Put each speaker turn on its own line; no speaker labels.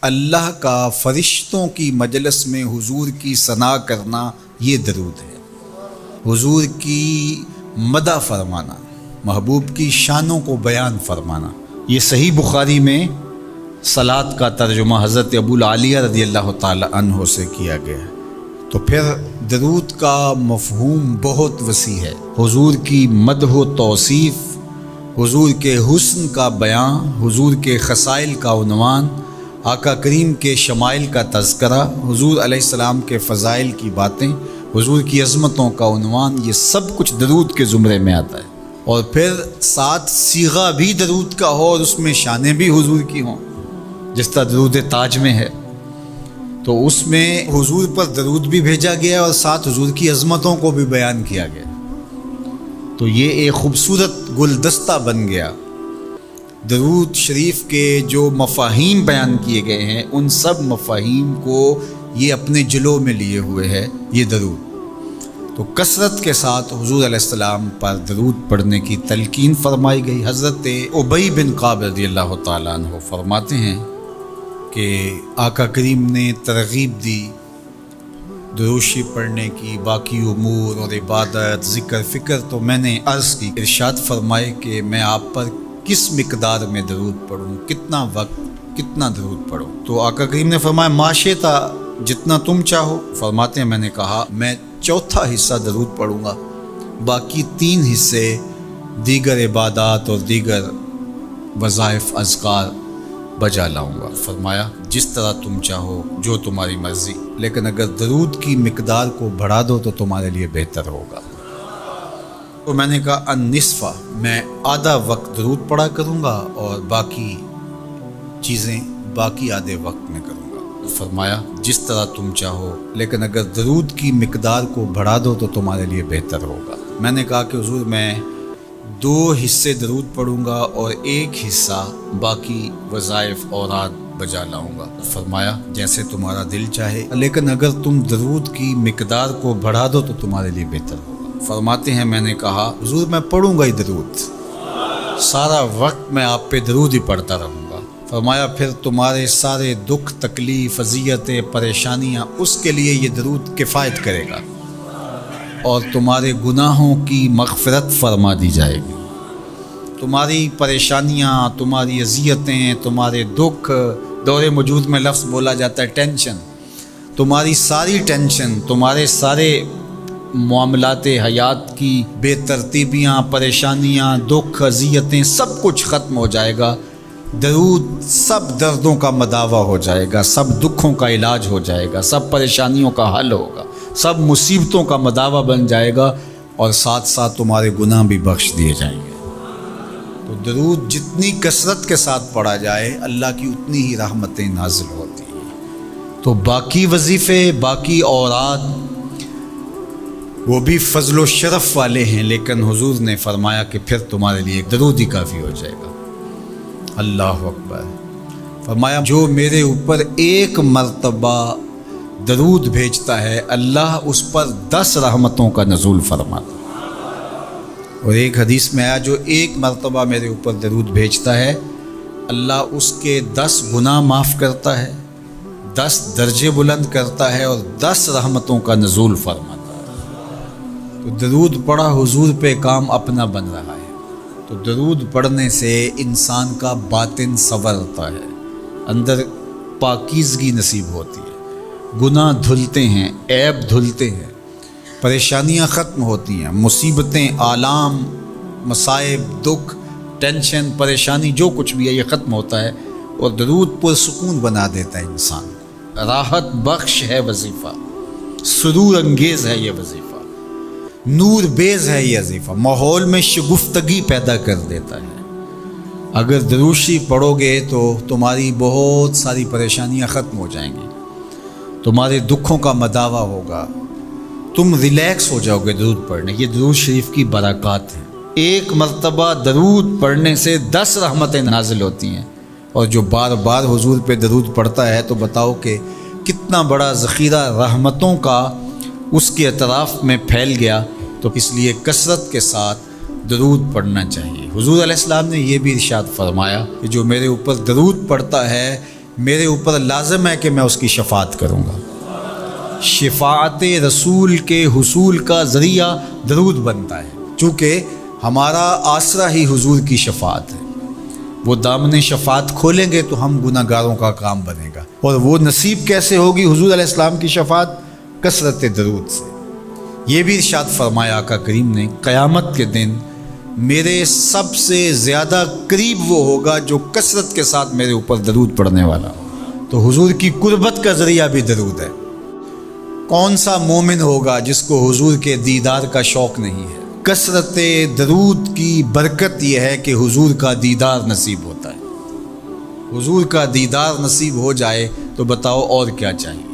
اللہ کا فرشتوں کی مجلس میں حضور کی ثنا کرنا یہ درود ہے، حضور کی مدح فرمانا، محبوب کی شانوں کو بیان فرمانا۔ یہ صحیح بخاری میں صلاۃ کا ترجمہ حضرت ابو العالیہ رضی اللہ تعالی عنہ سے کیا گیا ہے۔ تو پھر درود کا مفہوم بہت وسیع ہے، حضور کی مدح و توصیف، حضور کے حسن کا بیان، حضور کے خصائل کا عنوان، آقا کریم کے شمائل کا تذکرہ، حضور علیہ السلام کے فضائل کی باتیں، حضور کی عظمتوں کا عنوان، یہ سب کچھ درود کے زمرے میں آتا ہے۔ اور پھر ساتھ صیغہ بھی درود کا ہو اور اس میں شانیں بھی حضور کی ہوں، جس طرح درود تاج میں ہے، تو اس میں حضور پر درود بھی بھیجا گیا اور ساتھ حضور کی عظمتوں کو بھی بیان کیا گیا۔ تو یہ ایک خوبصورت گلدستہ بن گیا۔ درود شریف کے جو مفاہیم بیان کیے گئے ہیں، ان سب مفاہیم کو یہ اپنے جلو میں لیے ہوئے ہے یہ درود۔ تو کثرت کے ساتھ حضور علیہ السلام پر درود پڑھنے کی تلقین فرمائی گئی۔ حضرت ابی بن کعب رضی اللہ تعالیٰ عنہ فرماتے ہیں کہ آقا کریم نے ترغیب دی درود شریف پڑھنے کی، باقی امور اور عبادت، ذکر فکر تو میں نے عرض کی، ارشاد فرمائے کہ میں آپ پر کس مقدار میں درود پڑھوں، کتنا وقت، کتنا درود پڑھوں؟ تو آقا کریم نے فرمایا ما شئتا، جتنا تم چاہو۔ فرماتے ہیں میں نے کہا میں چوتھا حصہ درود پڑھوں گا، باقی 3 حصے دیگر عبادات اور دیگر وظائف اذکار بجا لاؤں گا۔ فرمایا جس طرح تم چاہو، جو تمہاری مرضی، لیکن اگر درود کی مقدار کو بڑھا دو تو تمہارے لیے بہتر ہوگا۔ تو میں نے کہا النصف، میں آدھا وقت درود پڑھا کروں گا اور باقی چیزیں باقی آدھے وقت میں کروں گا۔ فرمایا جس طرح تم چاہو، لیکن اگر درود کی مقدار کو بڑھا دو تو تمہارے لیے بہتر ہوگا۔ میں نے کہا کہ حضور میں 2 حصے درود پڑھوں گا اور 1 حصہ باقی وظائف اوراد بجا لاؤں گا۔ فرمایا جیسے تمہارا دل چاہے، لیکن اگر تم درود کی مقدار کو بڑھا دو تو تمہارے لیے بہتر ہوگا۔ فرماتے ہیں میں نے کہا حضور میں پڑھوں گا ہی درود، سارا وقت میں آپ پہ درود ہی پڑھتا رہوں گا۔ فرمایا پھر تمہارے سارے دکھ، تکلیف، اذیتیں، پریشانیاں، اس کے لیے یہ درود کفایت کرے گا اور تمہارے گناہوں کی مغفرت فرما دی جائے گی۔ تمہاری پریشانیاں، تمہاری اذیتیں، تمہارے دکھ، دور موجود میں لفظ بولا جاتا ہے ٹینشن، تمہاری ساری ٹینشن، تمہارے سارے معاملات حیات کی بے ترتیبیاں، پریشانیاں، دکھ، اذیتیں، سب کچھ ختم ہو جائے گا۔ درود سب دردوں کا مداوع ہو جائے گا، سب دکھوں کا علاج ہو جائے گا، سب پریشانیوں کا حل ہوگا، سب مصیبتوں کا مداوع بن جائے گا، اور ساتھ ساتھ تمہارے گناہ بھی بخش دیے جائیں گے۔ تو درود جتنی کثرت کے ساتھ پڑھا جائے اللہ کی اتنی ہی رحمتیں نازل ہوتی ہیں۔ تو باقی وظیفے، باقی اوراد وہ بھی فضل و شرف والے ہیں، لیکن حضور نے فرمایا کہ پھر تمہارے لیے درود ہی کافی ہو جائے گا۔ اللہ اکبر۔ فرمایا جو میرے اوپر 1 مرتبہ درود بھیجتا ہے اللہ اس پر 10 رحمتوں کا نزول فرماتا ہے۔ اور ایک حدیث میں آیا جو 1 مرتبہ میرے اوپر درود بھیجتا ہے اللہ اس کے 10 گناہ معاف کرتا ہے، 10 درجے بلند کرتا ہے اور 10 رحمتوں کا نزول فرماتا ہے۔ تو درود پڑھا حضور پہ کام اپنا بن رہا ہے۔ تو درود پڑھنے سے انسان کا باطن سنورتا ہے، اندر پاکیزگی نصیب ہوتی ہے، گناہ دھلتے ہیں، عیب دھلتے ہیں، پریشانیاں ختم ہوتی ہیں، مصیبتیں، آلام، مصائب، دکھ، ٹینشن، پریشانی جو کچھ بھی ہے یہ ختم ہوتا ہے، اور درود پرسکون بنا دیتا ہے انسان۔ راحت بخش ہے وظیفہ، سرور انگیز ہے یہ وظیفہ، نور بیز ہے یہ وظیفہ، ماحول میں شگفتگی پیدا کر دیتا ہے۔ اگر درود شریف پڑھو گے تو تمہاری بہت ساری پریشانیاں ختم ہو جائیں گی، تمہارے دکھوں کا مداوع ہوگا، تم ریلیکس ہو جاؤ گے درود پڑھنے۔ یہ درود شریف کی برکات ہیں۔ 1 مرتبہ درود پڑھنے سے 10 رحمتیں نازل ہوتی ہیں، اور جو بار بار حضور پہ درود پڑھتا ہے تو بتاؤ کہ کتنا بڑا ذخیرہ رحمتوں کا اس کے اطراف میں پھیل گیا۔ تو اس لیے کثرت کے ساتھ درود پڑھنا چاہیے۔ حضور علیہ السلام نے یہ بھی ارشاد فرمایا کہ جو میرے اوپر درود پڑھتا ہے میرے اوپر لازم ہے کہ میں اس کی شفاعت کروں گا۔ شفاعت رسول کے حصول کا ذریعہ درود بنتا ہے، چونکہ ہمارا آسرا ہی حضور کی شفاعت ہے۔ وہ دامن شفاعت کھولیں گے تو ہم گناہ گاروں کا کام بنے گا، اور وہ نصیب کیسے ہوگی حضور علیہ السلام کی شفاعت؟ کثرت درود سے۔ یہ بھی ارشاد فرمایا آقا کریم نے، قیامت کے دن میرے سب سے زیادہ قریب وہ ہوگا جو کثرت کے ساتھ میرے اوپر درود پڑھنے والا ہو۔ تو حضور کی قربت کا ذریعہ بھی درود ہے۔ کون سا مومن ہوگا جس کو حضور کے دیدار کا شوق نہیں ہے؟ کثرت درود کی برکت یہ ہے کہ حضور کا دیدار نصیب ہوتا ہے۔ حضور کا دیدار نصیب ہو جائے تو بتاؤ اور کیا چاہیے۔